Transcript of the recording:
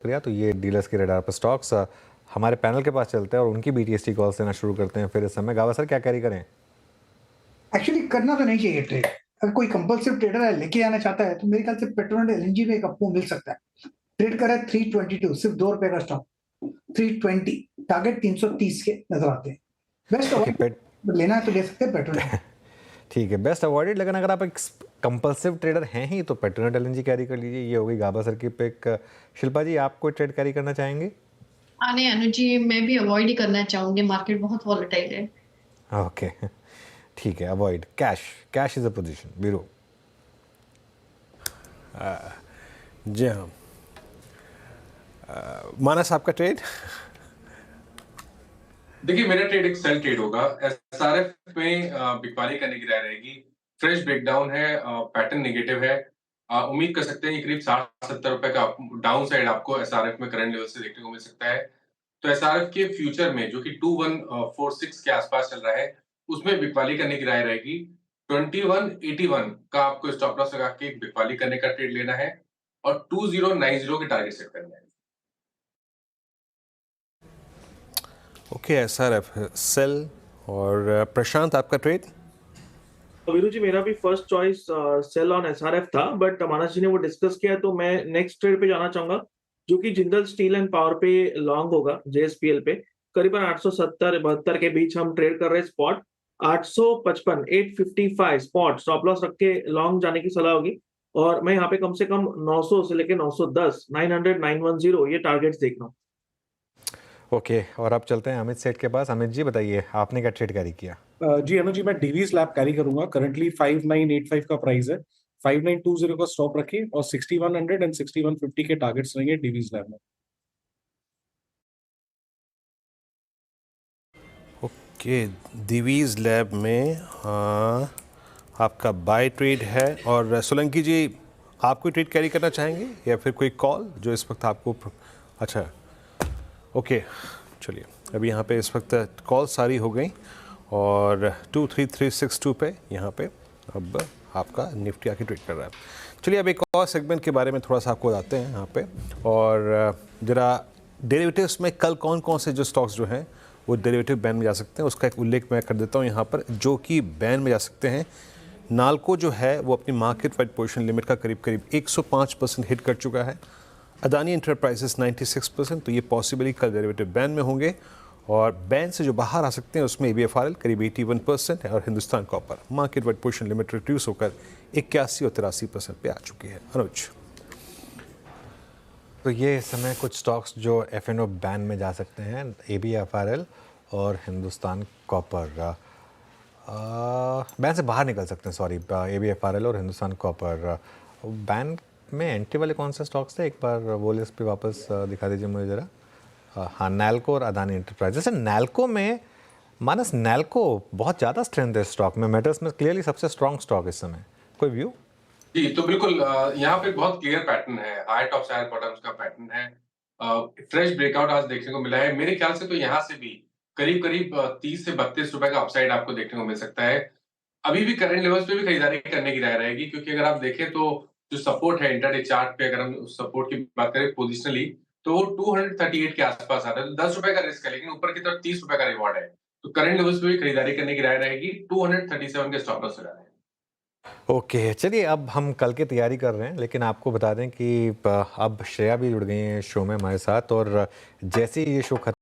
शुक्रिया। तो ये डीलर्स के रडार पर स्टॉक्स हमारे पैनल के पास चलते हैं और उनकी बीटीएसटी कॉल देना शुरू करते हैं। फिर इस समय गावा सर क्या कैरी करें? एक्चुअली करना तो नहीं चाहिए ट्रेड। अगर कोई कंपल्सिव ट्रेडर है लेके आना चाहता है तो मेरे ख्याल से पेट्रोनेट एलएनजी में एक आपको मिल सकता है। ट्रेड करा है 322, सिर्फ ₹2 का स्टॉक। 320 टारगेट 330 के नजर आते हैं। बेस्ट ओके अवॉइड, लेना है तो ले सकते हैं पेट्रोनेट। ठीक है, बेस्ट अवॉइडेड। लेकिन अगर आप एक कंपल्सिव ट्रेडर हैं ही तो पेट्रोनेट एलएनजी कैरी कर लीजिए। ये हो गई गाबा सर की पिक। शिल्पा जी, आप कोई ट्रेड कैरी करना चाहेंगे? नहीं अनुजी, मैं भी अवॉइड ही करना चाहूंगी, मार्केट बहुत वॉलेटाइल है। ओके ठीक है, avoid. Cash, cash is a position. बीरो जी हाँ। मानस, आपका ट्रेड? देखिए, मेरा ट्रेड एक सेल ट्रेड होगा। एसआरएफ में बिकवाली करने की राय रहेगी। फ्रेश ब्रेकडाउन है, पैटर्न नेगेटिव है। उम्मीद कर सकते हैं ये करीब 60-70 रुपए का डाउन साइड आपको एसआरएफ में करंट लेवल से देखने को मिल सकता है। तो एसआरएफ के फ्यूचर में जो कि 2146 के आसपास चल रहा है, उसमें बिकवाली करने की राय रहेगी। 2181 का आपको स्टॉप लॉस लगा के बिकवाली करने का ट्रेड लेना है और 2090 के टारगेट सेट करना है। Okay, SRF sell. और प्रशांत, आपका ट्रेड? वीरू जी, मेरा भी first choice sell on SRF था, बट मानस जी ने वो डिस्कस किया तो मैं नेक्स्ट ट्रेड पे जाना चाहूंगा, जो कि जिंदल स्टील एंड पावर पे लॉन्ग होगा, जेएसपीएल पे। करीबन 870-72 के बीच हम ट्रेड कर रहे हैं स्पॉट। 855 855 स्पॉट स्टॉप लॉस रख के लॉन्ग जाने की सलाह होगी। और मैं यहाँ पे कम से कम 900 से लेके 910, 900, 910 ये टारगेट्स देख रहा हूँ। ओके, और अब चलते हैं अमित सेठ के पास। अमित जी बताइए, आपने क्या ट्रेड कैरी किया? जी अनु जी, मैं डीवीज लैब कैरी करूंगा। करंटली 5985 का प्राइस है। 5920 का स्टॉप रखिए और 6100 एंड 6150 के टारगेट्स रहेंगे डीवीज लैब में। ओके, दिवीज लैब में आपका बाय ट्रेड है। और सोलंकी जी, आप कोई ट्रेड कैरी करना चाहेंगे या फिर कोई कॉल जो इस वक्त आपको? अच्छा, ओके, चलिए। अभी यहाँ पे इस वक्त कॉल सारी हो गई और 23362 पे यहाँ पे अब आपका निफ्टी आके ट्रेड कर रहा है। चलिए, अब एक और सेगमेंट के बारे में थोड़ा सा आपको बताते हैं यहाँ पे। और ज़रा डेरिवेटिव्स में कल कौन कौन से जो स्टॉक्स जो हैं वो डेरिवेटिव बैन में जा सकते हैं, उसका एक उल्लेख मैं कर देता हूँ यहाँ पर, जो कि बैन में जा सकते हैं। नाल्को जो है वो अपनी मार्केट वाइड पोजीशन लिमिट का करीब करीब 105% हिट कर चुका है। अदानी एंटरप्राइजेस 96%, तो ये पॉसिबली कल डेरिवेटिव बैन में होंगे। और बैन से जो बाहर आ सकते हैं उसमें एबीएफआरएल करीब 81% है और Hindustan copper market wide position limit reduce होकर 81 और 83% पे आ चुकी है। अनुज, तो ये इस समय कुछ स्टॉक्स जो एफएनओ बैन में जा सकते हैं, एबीएफआरएल और हिंदुस्तान कॉपर बैन से बाहर निकल सकते हैं। सॉरी, एबीएफआरएल और हिंदुस्तान कॉपर बैन में एंट्री वाले कौन से स्टॉक्स थे? एक बार वो लिस्ट पे वापस दिखा दीजिए मुझे ज़रा। हाँ, नैल्को और अदानी एंटरप्राइज। जैसे नैल्को में, मानस, नैल्को बहुत ज़्यादा स्ट्रेंथ है स्टॉक में। मेटल्स में क्लियरली सबसे स्ट्रॉन्ग स्टॉक इस समय। कोई व्यू? जी, तो बिल्कुल यहाँ पे बहुत क्लियर पैटर्न है। हाई टॉप्स हाई बॉटम्स का पैटर्न है। फ्रेश ब्रेकआउट आज देखने को मिला है। मेरे ख्याल से तो यहाँ से भी करीब-करीब 30 से 32 रुपए का अपसाइड आपको देखने को मिल सकता है। अभी भी करंट लेवल्स पे भी खरीदारी करने की राय रहेगी, क्योंकि अगर आप देखें तो जो सपोर्ट है इंट्राडे चार्ट पे, अगर हम उस सपोर्ट की बात करें पोजिशनली, तो वो 238 के आसपास आता है। तो 10 रुपए का रिस्क है, लेकिन ऊपर की तरफ 30 रुपए का रिवॉर्ड है। तो करंट लेवल्स पे भी खरीदारी करने की राय रहेगी। 237 के स्टॉप लॉस लगाना है। ओके, चलिए अब हम कल की तैयारी कर रहे हैं, लेकिन आपको बता दें कि अब श्रेया भी जुड़ गई हैं शो में हमारे साथ। और जैसे ही ये शो खत्म